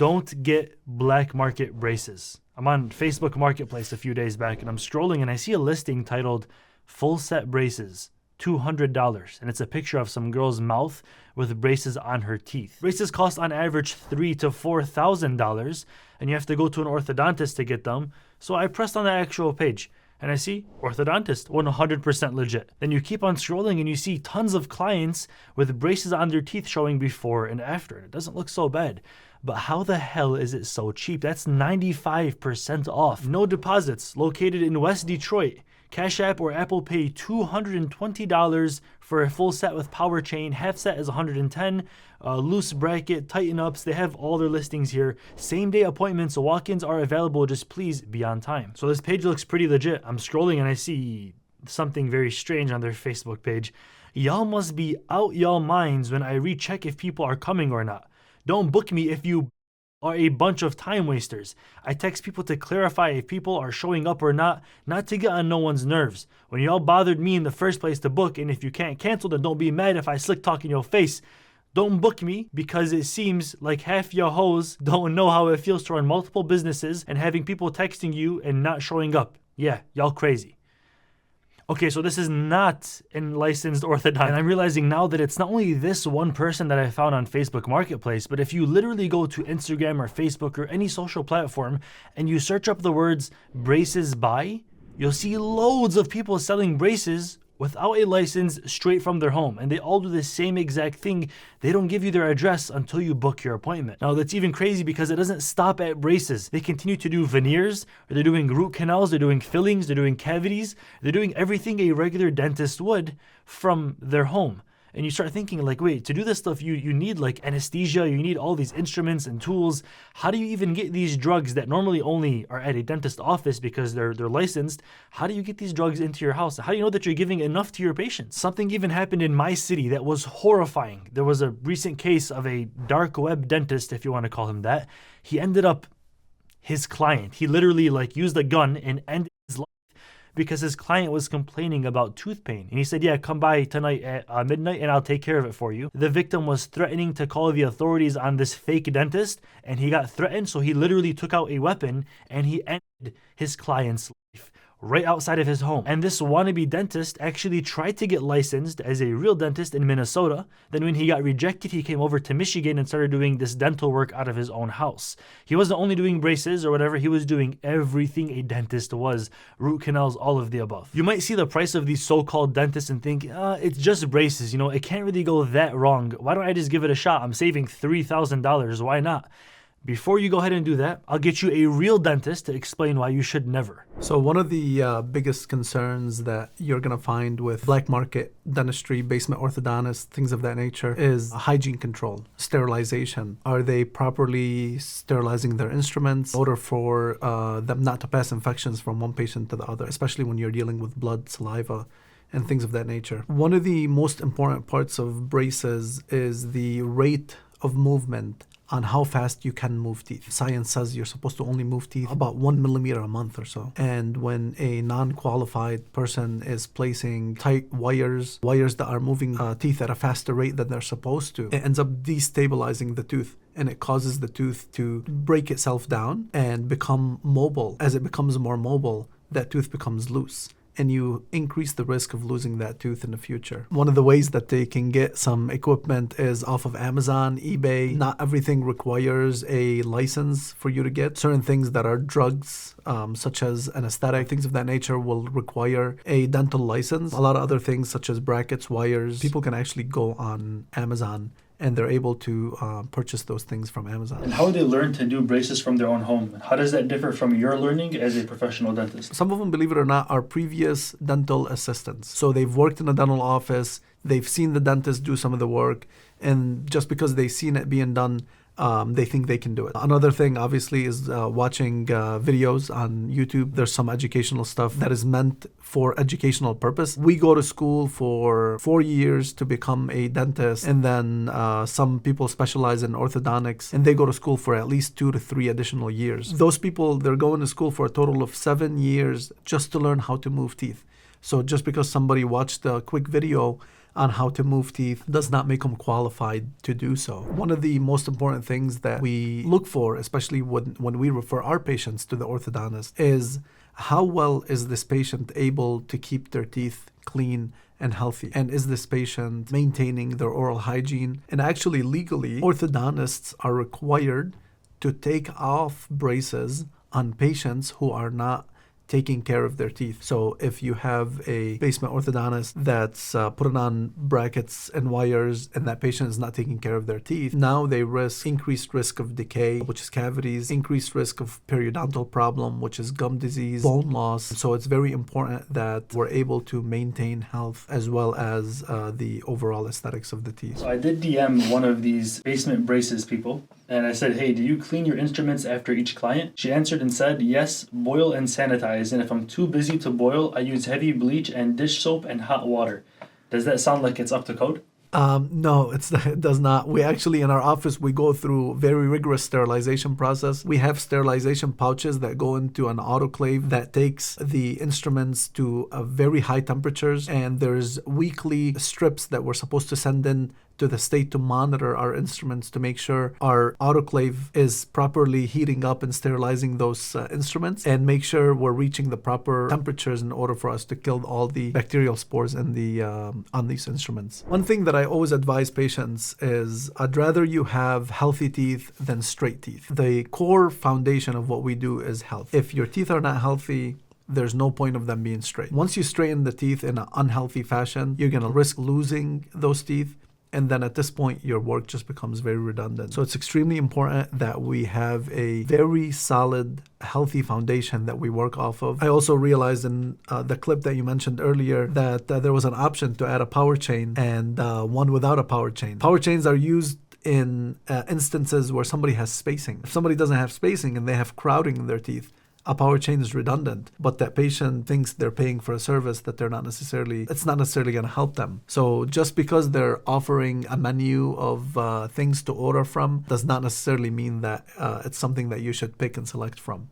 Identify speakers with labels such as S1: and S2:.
S1: don't get black market braces. I'm on Facebook Marketplace a few days back and I'm scrolling and I see a listing titled full set braces, $200. And it's a picture of some girl's mouth with braces on her teeth. Braces cost on average $3,000 to $4,000 and you have to go to an orthodontist to get them. So I pressed on the actual page and I see orthodontist, 100% legit. Then you keep on scrolling and you see tons of clients with braces on their teeth showing before and after. It doesn't look so bad. But how the hell is it so cheap? That's 95% off. No deposits, located in West Detroit. Cash App or Apple Pay $220 for a full set with power chain. Half set is $110. Loose bracket, tighten ups. They have all their listings here. Same day appointments, walk-ins are available. Just please be on time. So this page looks pretty legit. I'm scrolling and I see something very strange on their Facebook page. Y'all must be out y'all minds when I recheck if people are coming or not. Don't book me if you are a bunch of time wasters. I text people to clarify if people are showing up or not to get on no one's nerves. When y'all bothered me in the first place to book, and if you can't cancel, then don't be mad if I slick talk in your face. Don't book me because it seems like half your hoes don't know how it feels to run multiple businesses and having people texting you and not showing up. Yeah, y'all crazy. Okay, so this is not a licensed orthodontist. And I'm realizing now that it's not only this one person that I found on Facebook Marketplace, but if you literally go to Instagram or Facebook or any social platform and you search up the words braces by, you'll see loads of people selling braces without a license straight from their home. And they all do the same exact thing. They don't give you their address until you book your appointment. Now that's even crazy because it doesn't stop at braces. They continue to do veneers, or they're doing root canals, they're doing fillings, they're doing cavities. They're doing everything a regular dentist would from their home. And you start thinking like, wait, to do this stuff, you need like anesthesia, you need all these instruments and tools. How do you even get these drugs that normally only are at a dentist office because they're licensed? How do you get these drugs into your house? How do you know that you're giving enough to your patients? Something even happened in my city that was horrifying. There was a recent case of a dark web dentist, if you want to call him that. He ended up, his client, he literally like used a gun and ended his life because his client was complaining about tooth pain. And he said, yeah, come by tonight at midnight and I'll take care of it for you. The victim was threatening to call the authorities on this fake dentist and he got threatened. So he literally took out a weapon and he ended his client's life right outside of his home. And this wannabe dentist actually tried to get licensed as a real dentist in Minnesota. Then when he got rejected, he came over to Michigan and started doing this dental work out of his own house. He wasn't only doing braces or whatever, he was doing everything a dentist was, root canals, all of the above. You might see the price of these so-called dentists and think, it's just braces, it can't really go that wrong. Why don't I just give it a shot? I'm saving $3,000, why not? Before you go ahead and do that, I'll get you a real dentist to explain why you should never.
S2: So one of the biggest concerns that you're going to find with black market dentistry, basement orthodontists, things of that nature, is hygiene control, sterilization. Are they properly sterilizing their instruments in order for them not to pass infections from one patient to the other, especially when you're dealing with blood, saliva, and things of that nature. One of the most important parts of braces is the rate of movement on how fast you can move teeth. Science says you're supposed to only move teeth about 1 millimeter a month or so. And when a non-qualified person is placing tight wires that are moving teeth at a faster rate than they're supposed to, it ends up destabilizing the tooth and it causes the tooth to break itself down and become mobile. As it becomes more mobile, that tooth becomes loose, and you increase the risk of losing that tooth in the future. One of the ways that they can get some equipment is off of Amazon, eBay. Not everything requires a license for you to get. Certain things that are drugs, such as anesthetic, things of that nature, will require a dental license. A lot of other things, such as brackets, wires, people can actually go on Amazon and they're able to purchase those things from Amazon.
S1: And how do they learn to do braces from their own home? How does that differ from your learning as a professional dentist?
S2: Some of them, believe it or not, are previous dental assistants. So they've worked in a dental office, they've seen the dentist do some of the work, and just because they've seen it being done, they think they can do it. Another thing, obviously, is watching videos on YouTube. There's some educational stuff that is meant for educational purpose. We go to school for 4 years to become a dentist, and then some people specialize in orthodontics, and they go to school for at least 2 to 3 additional years. Those people, they're going to school for a total of 7 years just to learn how to move teeth. So just because somebody watched a quick video on how to move teeth does not make them qualified to do so. One of the most important things that we look for, especially when we refer our patients to the orthodontist, is how well is this patient able to keep their teeth clean and healthy? And is this patient maintaining their oral hygiene? And actually, legally, orthodontists are required to take off braces on patients who are not taking care of their teeth. So if you have a basement orthodontist that's putting on brackets and wires and that patient is not taking care of their teeth, now they risk increased risk of decay, which is cavities, increased risk of periodontal problem, which is gum disease, bone loss. So it's very important that we're able to maintain health as well as the overall aesthetics of the teeth.
S1: So I did DM one of these basement braces people, and I said, hey, do you clean your instruments after each client? She answered and said, yes, boil and sanitize. And if I'm too busy to boil, I use heavy bleach and dish soap and hot water. Does that sound like it's up to code?
S2: No, it does not. We actually, in our office, we go through very rigorous sterilization process. We have sterilization pouches that go into an autoclave that takes the instruments to very high temperatures. And there's weekly strips that we're supposed to send in to the state to monitor our instruments to make sure our autoclave is properly heating up and sterilizing those instruments, and make sure we're reaching the proper temperatures in order for us to kill all the bacterial spores in the on these instruments. One thing that I always advise patients is I'd rather you have healthy teeth than straight teeth. The core foundation of what we do is health. If your teeth are not healthy, there's no point of them being straight. Once you straighten the teeth in an unhealthy fashion, you're going to risk losing those teeth. And then at this point, your work just becomes very redundant. So it's extremely important that we have a very solid, healthy foundation that we work off of. I also realized in the clip that you mentioned earlier that there was an option to add a power chain and one without a power chain. Power chains are used in instances where somebody has spacing. If somebody doesn't have spacing and they have crowding in their teeth, a power chain is redundant, but that patient thinks they're paying for a service that it's not necessarily going to help them. So just because they're offering a menu of things to order from does not necessarily mean that it's something that you should pick and select from.